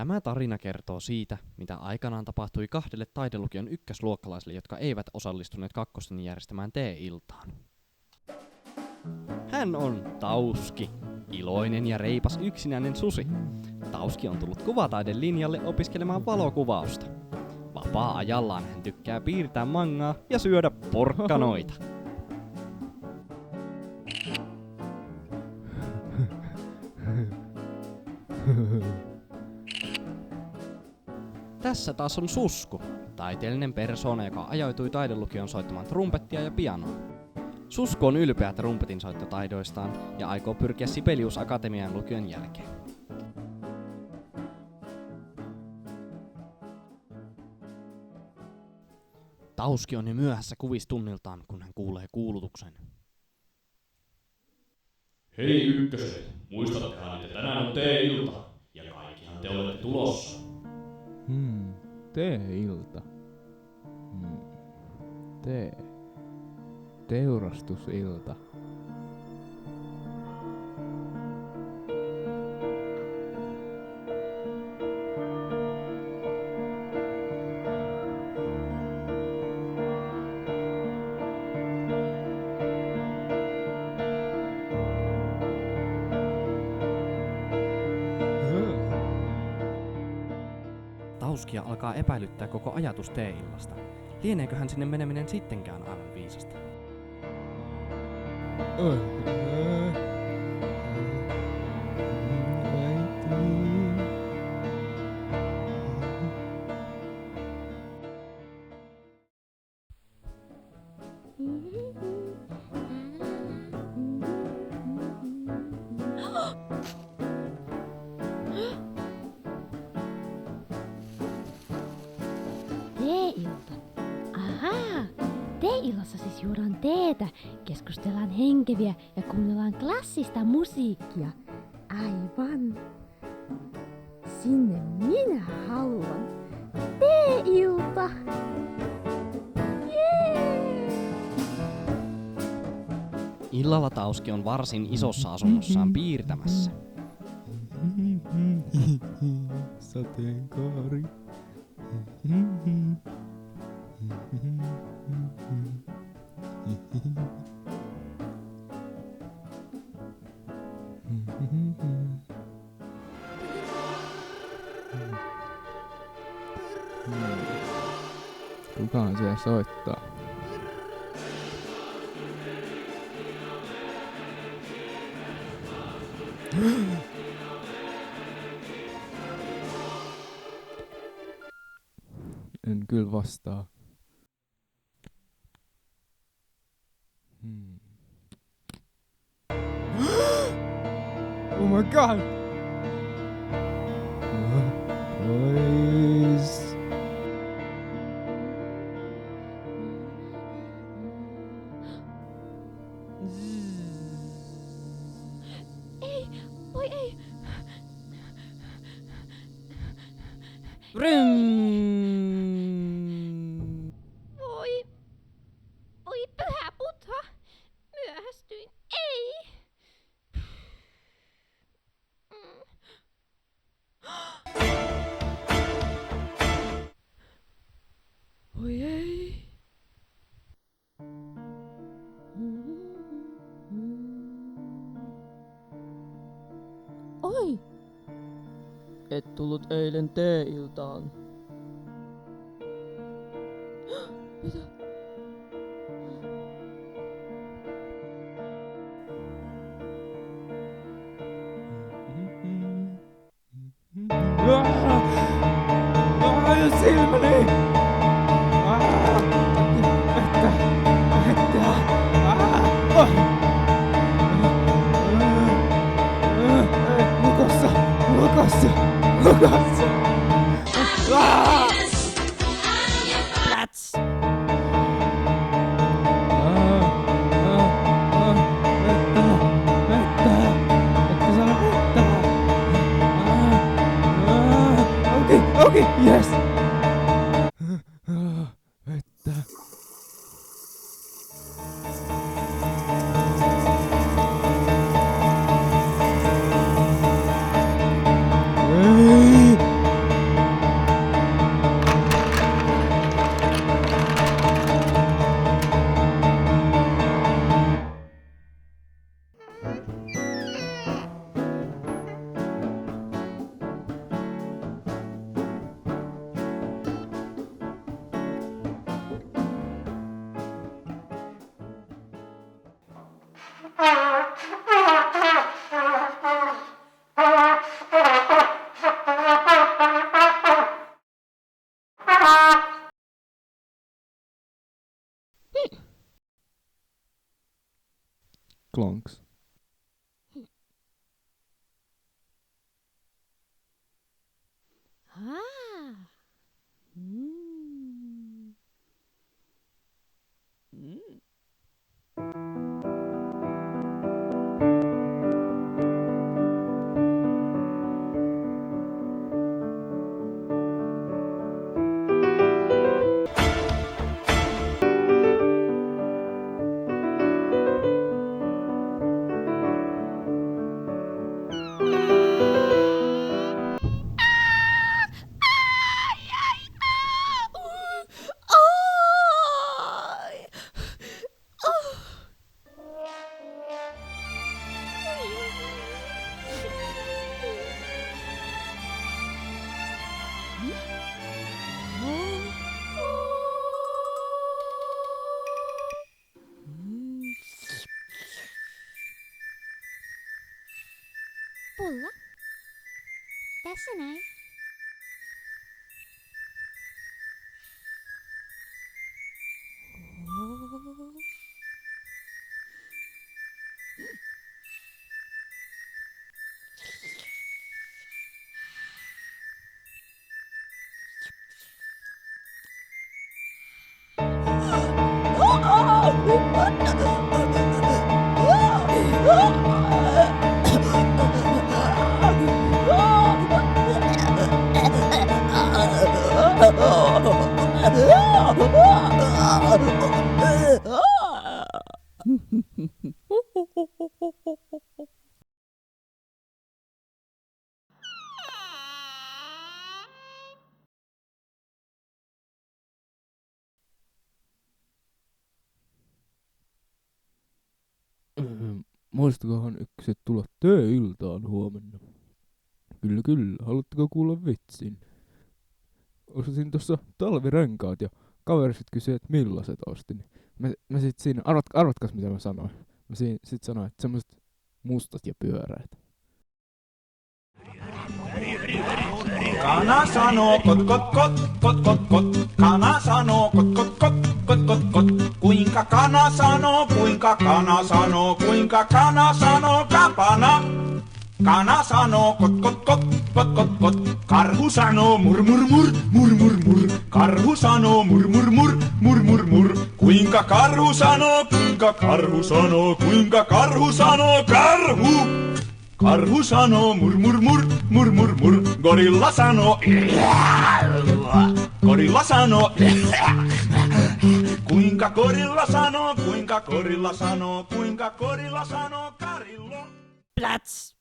Tämä tarina kertoo siitä, mitä aikanaan tapahtui kahdelle taidelukion ykkösluokkalaisille, jotka eivät osallistuneet kakkosen järjestämään tee-iltaan. Hän on Tauski, iloinen ja reipas yksinäinen susi. Tauski on tullut kuvataiden linjalle opiskelemaan valokuvausta. Vapaa-ajallaan hän tykkää piirtää mangaa ja syödä porkkanoita. Tässä taas on Susku, taiteellinen persoona, joka ajoitui taidelukioon soittamaan trumpettia ja pianoa. Susku on ylpeä trumpetin soittotaidoistaan ja aikoo pyrkiä Sibelius Akatemian lukion jälkeen. Tauski on jo myöhässä kuvistunniltaan, kun hän kuulee kuulutuksen. Hei ykköset, muistattehan, että tänään on tee-ilta, ja kaikkihan te olette tulossa. Tee-ilta. Teurastusilta. Tauskia alkaa epäilyttää koko ajatus tee-illasta. Lieneekö hän sinne meneminen sittenkään aivan viisasta? Tee-ilta. Ahaa! Tee-illassa siis juodaan teetä, keskustellaan henkeviä ja kuunnellaan klassista musiikkia. Aivan. Sinne minä haluan. Tee-ilta! Jee! Illalla Tauski on varsin isossa asunnossaan piirtämässä. Sateenkaari. Kukahan siellä soittaa? En kyllä vastaa. Oh my god! Boys. Ei, voi ei. Voi pyhä Buddha. Myöhästyin. Ei. Voi ei. Oi! Et tullut eilen tee-iltaan. Mitä? Silmäni! Lukassa! Plats! Okay, yes! Vettä. Ei! Klonks. Ah. Mm. Ai! Pulla. Tässä näin. Muistakohan ykköset tulla työiltaan huomenna? Kyllä, kyllä. Haluatteko kuulla vitsin? Ostin tuossa talvirenkaat ja kaveri sit kysyi, että millaiset ostin. Mä sit siinä, arvatkas mitä mä sanoin. Mä sit sanoin, että semmoset mustat ja pyöräät. Kana sanoo kot kot kot kot kot kot. Kana sanoo kot kot kot kot kot kot. Kuinka kana sanoo, kuinka kana sanoo, kuinka kana sanoo kapana. Kana sanoo kot kot kot kot kot kot. Karhu sanoo mur mur mur mur mur mur. Karhu sanoo mur mur mur mur mur mur. Kuinka karhu sanoo, kuinka karhu sanoo, kuinka karhu sanoo karhu. Karhu sanoo mur mur mur mur mur mur. Gorilla sanoo gorilla sanoo kuinka gorilla sanoo, kuinka gorilla sanoo, kuinka gorilla sanoo karillo. Plats!